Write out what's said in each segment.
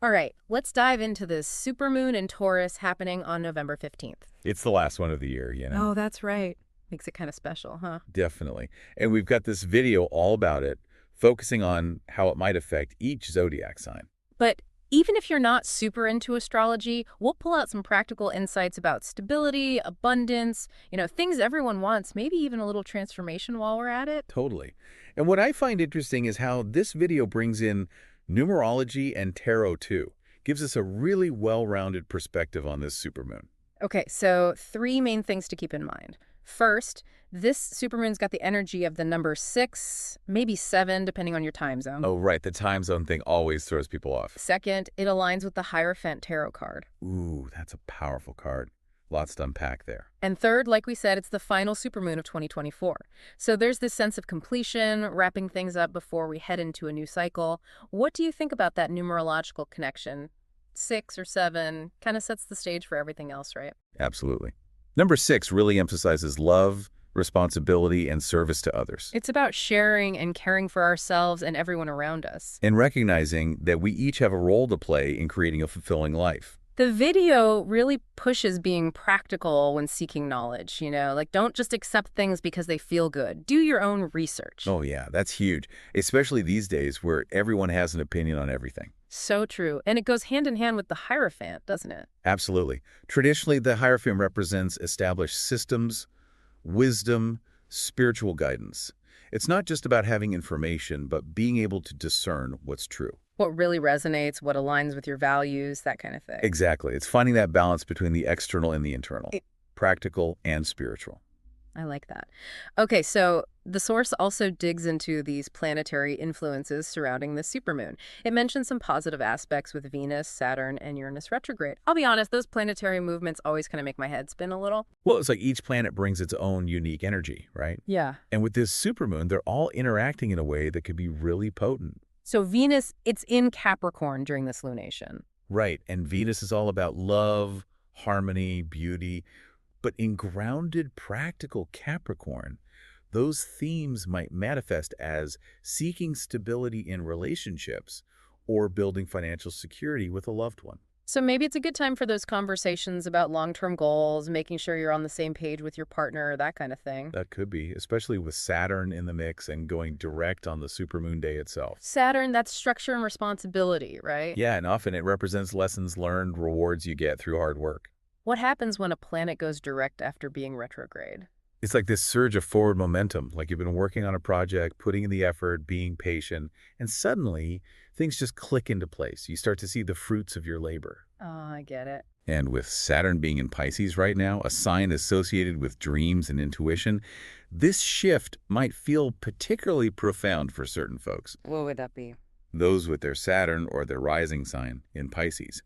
All right, let's dive into this supermoon in Taurus happening on November 15th. It's the last one of the year, you know? Oh, that's right. Makes it kind of special, huh? Definitely. And we've got this video all about it, focusing on how it might affect each zodiac sign. But even if you're not super into astrology, we'll pull out some practical insights about stability, abundance, things everyone wants, maybe even a little transformation while we're at it. Totally. And what I find interesting is how this video brings in numerology and tarot too. Gives us a really well-rounded perspective on this supermoon. Okay, so three main things to keep in mind. First, this supermoon's got the energy of the number 6, maybe 7, depending on your time zone. Oh, right. The time zone thing always throws people off. Second, it aligns with the Hierophant tarot card. Ooh, that's a powerful card. Lots to unpack there. And third, like we said, it's the final supermoon of 2024. So there's this sense of completion, wrapping things up before we head into a new cycle. What do you think about that numerological connection? 6 or 7 kind of sets the stage for everything else, right? Absolutely. Number 6 really emphasizes love, responsibility, and service to others. It's about sharing and caring for ourselves and everyone around us. And recognizing that we each have a role to play in creating a fulfilling life. The video really pushes being practical when seeking knowledge, like don't just accept things because they feel good. Do your own research. Oh yeah, that's huge, especially these days where everyone has an opinion on everything. So true. And it goes hand in hand with the Hierophant, doesn't it? Absolutely. Traditionally, the Hierophant represents established systems, wisdom, spiritual guidance. It's not just about having information, but being able to discern what's true. What really resonates, what aligns with your values, that kind of thing. Exactly. It's finding that balance between the external and the internal, practical and spiritual. I like that. Okay, so the source also digs into these planetary influences surrounding the supermoon. It mentions some positive aspects with Venus, Saturn, and Uranus retrograde. I'll be honest, those planetary movements always kind of make my head spin a little. Well, it's like each planet brings its own unique energy, right? Yeah. And with this supermoon, they're all interacting in a way that could be really potent. So Venus, it's in Capricorn during this lunation. Right. And Venus is all about love, harmony, beauty. But in grounded, practical Capricorn, those themes might manifest as seeking stability in relationships or building financial security with a loved one. So maybe it's a good time for those conversations about long-term goals, making sure you're on the same page with your partner, that kind of thing. That could be, especially with Saturn in the mix and going direct on the supermoon day itself. Saturn, that's structure and responsibility, right? Yeah, and often it represents lessons learned, rewards you get through hard work. What happens when a planet goes direct after being retrograde? It's like this surge of forward momentum, like you've been working on a project, putting in the effort, being patient, and suddenly things just click into place. You start to see the fruits of your labor. Oh, I get it. And with Saturn being in Pisces right now, a sign associated with dreams and intuition, this shift might feel particularly profound for certain folks. What would that be? Those with their Saturn or their rising sign in Pisces.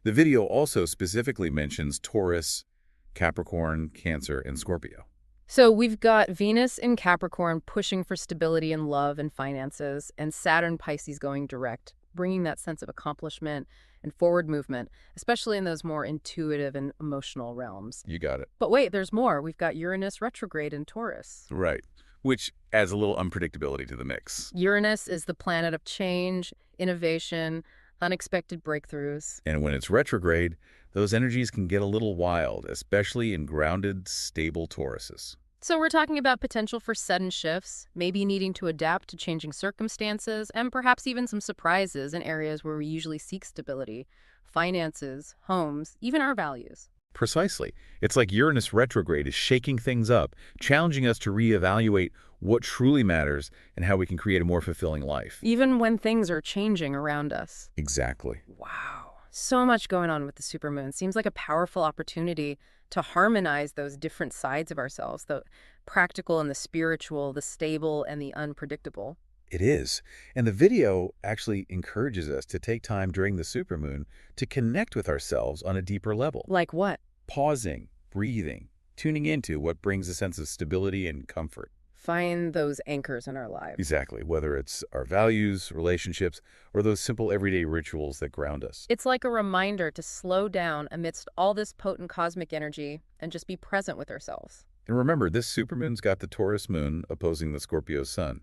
The video also specifically mentions Taurus, Capricorn, Cancer, and Scorpio. So we've got Venus in Capricorn pushing for stability in love and finances, and Saturn Pisces going direct, bringing that sense of accomplishment and forward movement, especially in those more intuitive and emotional realms. You got it. But wait, there's more. We've got Uranus retrograde in Taurus. Right. Which adds a little unpredictability to the mix. Uranus is the planet of change, innovation, unexpected breakthroughs. And when it's retrograde, those energies can get a little wild, especially in grounded, stable Tauruses. So we're talking about potential for sudden shifts, maybe needing to adapt to changing circumstances, and perhaps even some surprises in areas where we usually seek stability, finances, homes, even our values. Precisely. It's like Uranus retrograde is shaking things up, challenging us to reevaluate what truly matters and how we can create a more fulfilling life. Even when things are changing around us. Exactly. Wow. So much going on with the supermoon. Seems like a powerful opportunity to harmonize those different sides of ourselves, the practical and the spiritual, the stable and the unpredictable. It is. And the video actually encourages us to take time during the supermoon to connect with ourselves on a deeper level. Like what? Pausing, breathing, tuning into what brings a sense of stability and comfort. Find those anchors in our lives. Exactly, whether it's our values, relationships, or those simple everyday rituals that ground us. It's like a reminder to slow down amidst all this potent cosmic energy and just be present with ourselves. And remember, this supermoon's got the Taurus moon opposing the Scorpio sun.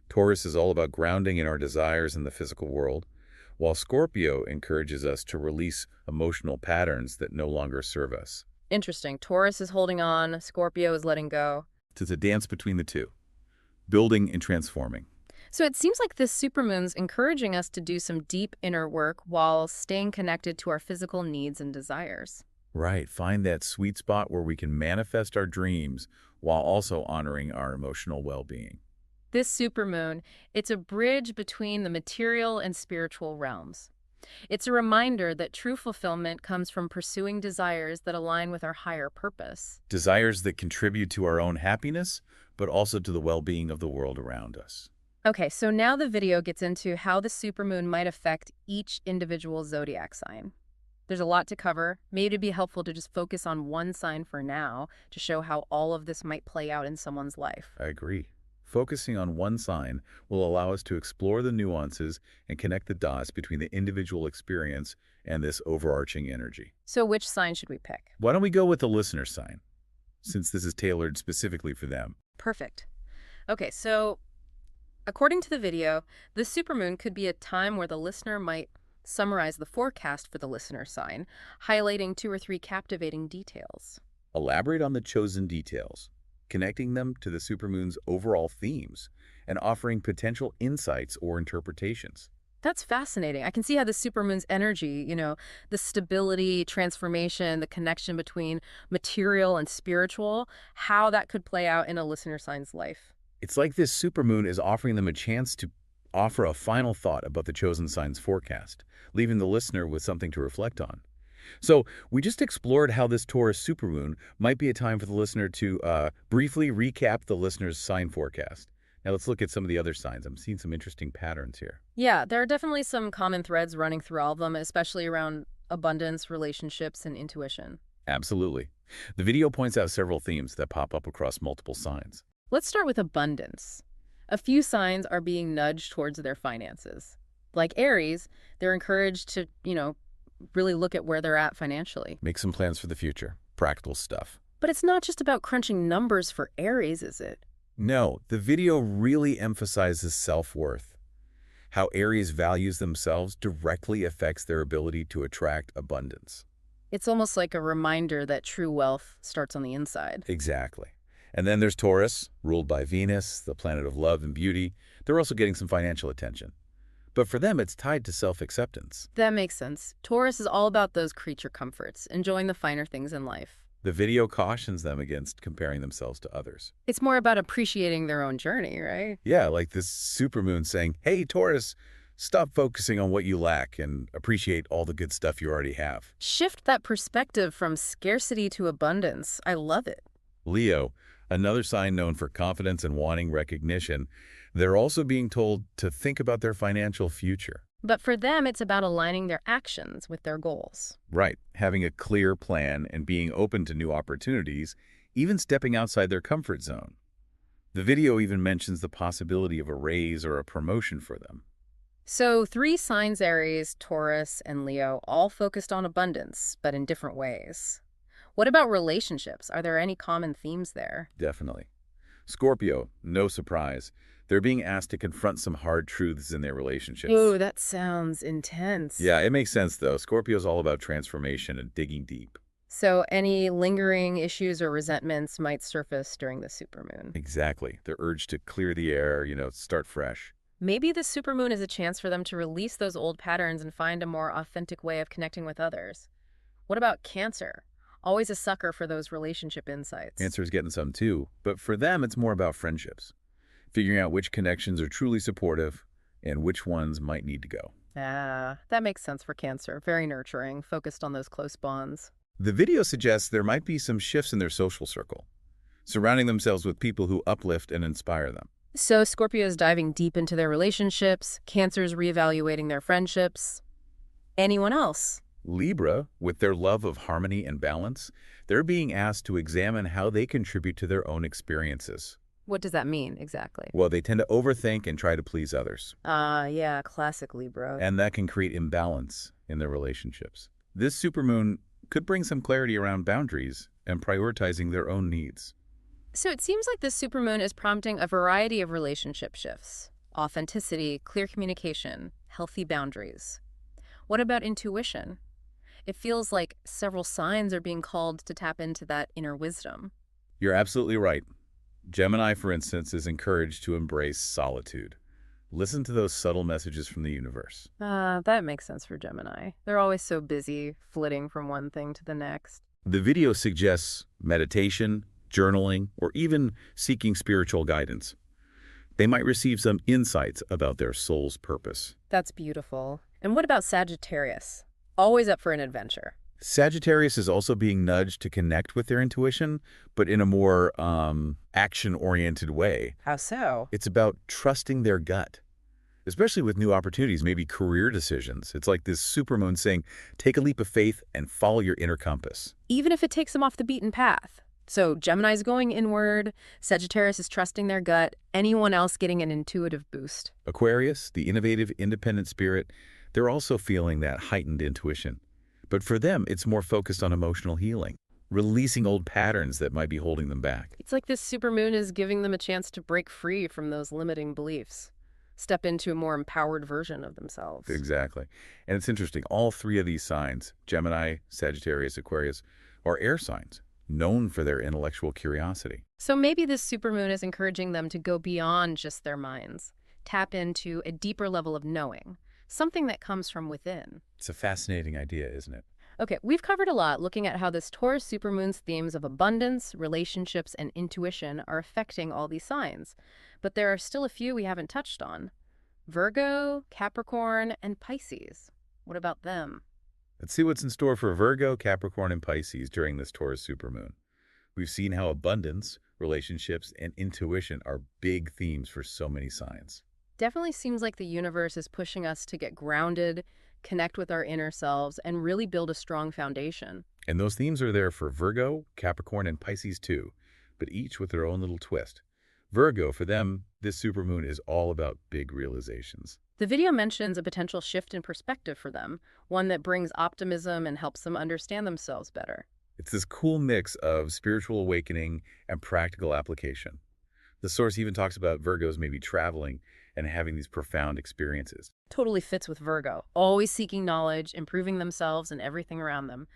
Taurus is all about grounding in our desires in the physical world, while Scorpio encourages us to release emotional patterns that no longer serve us. Interesting. Taurus is holding on, Scorpio is letting go. It's a dance between the two, building and transforming. So it seems like this supermoon's encouraging us to do some deep inner work while staying connected to our physical needs and desires. Right, find that sweet spot where we can manifest our dreams while also honoring our emotional well-being. This supermoon, it's a bridge between the material and spiritual realms. It's a reminder that true fulfillment comes from pursuing desires that align with our higher purpose. Desires that contribute to our own happiness, but also to the well-being of the world around us. Okay, so now the video gets into how the supermoon might affect each individual zodiac sign. There's a lot to cover. Maybe it'd be helpful to just focus on one sign for now to show how all of this might play out in someone's life. I agree. Focusing on one sign will allow us to explore the nuances and connect the dots between the individual experience and this overarching energy. So which sign should we pick? Why don't we go with the listener sign, since this is tailored specifically for them? Perfect. Okay, so according to the video, the supermoon could be a time where the listener might summarize the forecast for the listener sign, highlighting 2 or 3 captivating details. Elaborate on the chosen details, connecting them to the supermoon's overall themes, and offering potential insights or interpretations. That's fascinating. I can see how the supermoon's energy, the stability, transformation, the connection between material and spiritual, how that could play out in a listener sign's life. It's like this supermoon is offering them a chance to offer a final thought about the chosen sign's forecast, leaving the listener with something to reflect on. So we just explored how this Taurus supermoon might be a time for the listener to briefly recap the listener's sign forecast. Now let's look at some of the other signs. I'm seeing some interesting patterns here. Yeah, there are definitely some common threads running through all of them, especially around abundance, relationships, and intuition. Absolutely. The video points out several themes that pop up across multiple signs. Let's start with abundance. A few signs are being nudged towards their finances. Like Aries, they're encouraged to, really look at where they're at financially. Make some plans for the future. Practical stuff. But it's not just about crunching numbers for Aries, is it? No, the video really emphasizes self-worth. How Aries values themselves directly affects their ability to attract abundance. It's almost like a reminder that true wealth starts on the inside. Exactly. And then there's Taurus, ruled by Venus, the planet of love and beauty. They're also getting some financial attention. But for them, it's tied to self-acceptance. That makes sense. Taurus is all about those creature comforts, enjoying the finer things in life. The video cautions them against comparing themselves to others. It's more about appreciating their own journey, right? Yeah, like this supermoon saying, hey, Taurus, stop focusing on what you lack and appreciate all the good stuff you already have. Shift that perspective from scarcity to abundance. I love it. Leo, another sign known for confidence and wanting recognition, they're also being told to think about their financial future. But for them, it's about aligning their actions with their goals. Right, having a clear plan and being open to new opportunities, even stepping outside their comfort zone. The video even mentions the possibility of a raise or a promotion for them. So 3 signs, Aries, Taurus, and Leo, all focused on abundance, but in different ways. What about relationships? Are there any common themes there? Definitely. Scorpio, no surprise. They're being asked to confront some hard truths in their relationships. Ooh, that sounds intense. Yeah, it makes sense, though. Scorpio's all about transformation and digging deep. So any lingering issues or resentments might surface during the supermoon. Exactly. Their urge to clear the air, start fresh. Maybe the supermoon is a chance for them to release those old patterns and find a more authentic way of connecting with others. What about Cancer? Always a sucker for those relationship insights. Cancer's getting some, too. But for them, it's more about friendships. Figuring out which connections are truly supportive and which ones might need to go. Ah, that makes sense for Cancer. Very nurturing, focused on those close bonds. The video suggests there might be some shifts in their social circle, surrounding themselves with people who uplift and inspire them. So Scorpio is diving deep into their relationships. Cancer's reevaluating their friendships. Anyone else? Libra, with their love of harmony and balance, they're being asked to examine how they contribute to their own experiences. What does that mean exactly? Well, they tend to overthink and try to please others. Yeah, classic Libra. And that can create imbalance in their relationships. This supermoon could bring some clarity around boundaries and prioritizing their own needs. So it seems like this supermoon is prompting a variety of relationship shifts. Authenticity, clear communication, healthy boundaries. What about intuition? It feels like several signs are being called to tap into that inner wisdom. You're absolutely right. Gemini, for instance, is encouraged to embrace solitude. Listen to those subtle messages from the universe. That makes sense for Gemini. They're always so busy, flitting from one thing to the next. The video suggests meditation, journaling, or even seeking spiritual guidance. They might receive some insights about their soul's purpose. That's beautiful. And what about Sagittarius? Always up for an adventure. Sagittarius is also being nudged to connect with their intuition, but in a more action-oriented way. How so? It's about trusting their gut, especially with new opportunities, maybe career decisions. It's like this supermoon saying, take a leap of faith and follow your inner compass. Even if it takes them off the beaten path. So Gemini's going inward, Sagittarius is trusting their gut, anyone else getting an intuitive boost. Aquarius, the innovative, independent spirit, they're also feeling that heightened intuition. But for them, it's more focused on emotional healing, releasing old patterns that might be holding them back. It's like this supermoon is giving them a chance to break free from those limiting beliefs, step into a more empowered version of themselves. Exactly. And it's interesting, all three of these signs, Gemini, Sagittarius, Aquarius, are air signs, known for their intellectual curiosity. So maybe this supermoon is encouraging them to go beyond just their minds, tap into a deeper level of knowing, something that comes from within. It's a fascinating idea, isn't it? Okay, we've covered a lot looking at how this Taurus supermoon's themes of abundance, relationships, and intuition are affecting all these signs. But there are still a few we haven't touched on. Virgo, Capricorn, and Pisces. What about them? Let's see what's in store for Virgo, Capricorn, and Pisces during this Taurus supermoon. We've seen how abundance, relationships, and intuition are big themes for so many signs. Definitely seems like the universe is pushing us to get grounded, connect with our inner selves, and really build a strong foundation. And those themes are there for Virgo, Capricorn, and Pisces too, but each with their own little twist. Virgo, for them, this supermoon is all about big realizations. The video mentions a potential shift in perspective for them, one that brings optimism and helps them understand themselves better. It's this cool mix of spiritual awakening and practical application. The source even talks about Virgos maybe traveling and having these profound experiences. Totally fits with Virgo, always seeking knowledge, improving themselves and everything around them.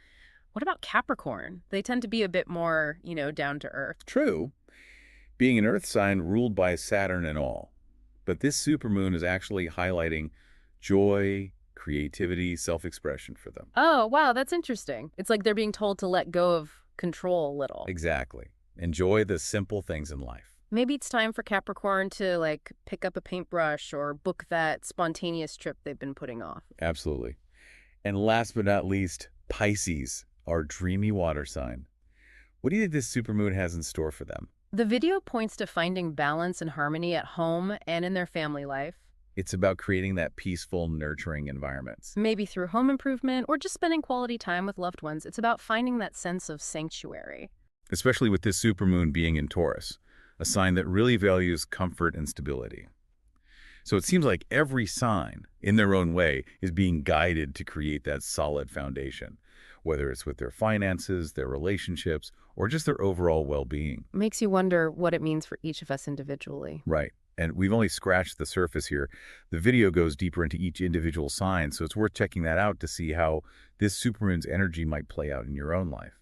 What about Capricorn? They tend to be a bit more, down to earth. True, being an earth sign ruled by Saturn and all. But this supermoon is actually highlighting joy, creativity, self-expression for them. Oh, wow, that's interesting. It's like they're being told to let go of control a little. Exactly. Enjoy the simple things in life. Maybe it's time for Capricorn to, pick up a paintbrush or book that spontaneous trip they've been putting off. Absolutely. And last but not least, Pisces, our dreamy water sign. What do you think this supermoon has in store for them? The video points to finding balance and harmony at home and in their family life. It's about creating that peaceful, nurturing environment. Maybe through home improvement or just spending quality time with loved ones. It's about finding that sense of sanctuary. Especially with this supermoon being in Taurus, a sign that really values comfort and stability. So it seems like every sign, in their own way, is being guided to create that solid foundation, whether it's with their finances, their relationships, or just their overall well-being. Makes you wonder what it means for each of us individually. Right. And we've only scratched the surface here. The video goes deeper into each individual sign, so it's worth checking that out to see how this supermoon's energy might play out in your own life.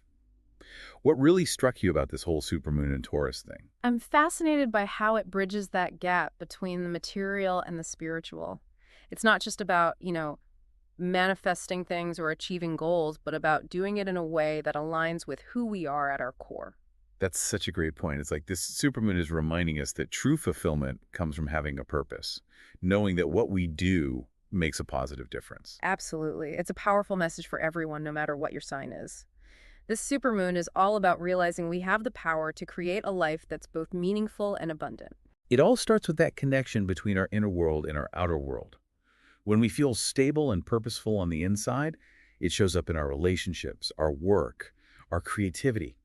What really struck you about this whole supermoon and Taurus thing? I'm fascinated by how it bridges that gap between the material and the spiritual. It's not just about, manifesting things or achieving goals, but about doing it in a way that aligns with who we are at our core. That's such a great point. It's like this supermoon is reminding us that true fulfillment comes from having a purpose, knowing that what we do makes a positive difference. Absolutely. It's a powerful message for everyone, no matter what your sign is. This supermoon is all about realizing we have the power to create a life that's both meaningful and abundant. It all starts with that connection between our inner world and our outer world. When we feel stable and purposeful on the inside, it shows up in our relationships, our work, our creativity,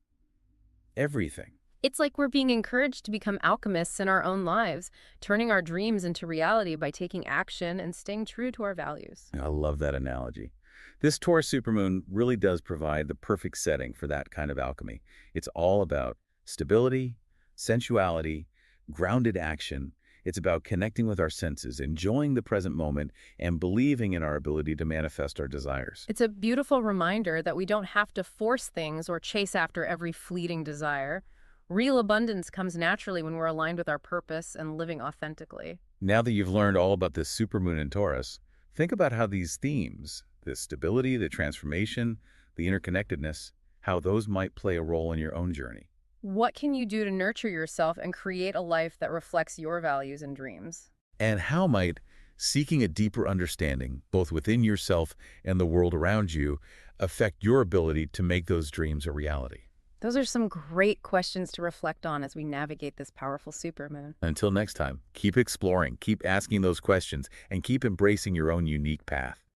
everything. It's like we're being encouraged to become alchemists in our own lives, turning our dreams into reality by taking action and staying true to our values. I love that analogy. This Taurus supermoon really does provide the perfect setting for that kind of alchemy. It's all about stability, sensuality, grounded action, It's about connecting with our senses, enjoying the present moment, and believing in our ability to manifest our desires. It's a beautiful reminder that we don't have to force things or chase after every fleeting desire. Real abundance comes naturally when we're aligned with our purpose and living authentically. Now that you've learned all about this supermoon in Taurus, think about how these themes, the stability, the transformation, the interconnectedness, how those might play a role in your own journey. What can you do to nurture yourself and create a life that reflects your values and dreams? And how might seeking a deeper understanding, both within yourself and the world around you, affect your ability to make those dreams a reality? Those are some great questions to reflect on as we navigate this powerful supermoon. Until next time, keep exploring, keep asking those questions, and keep embracing your own unique path.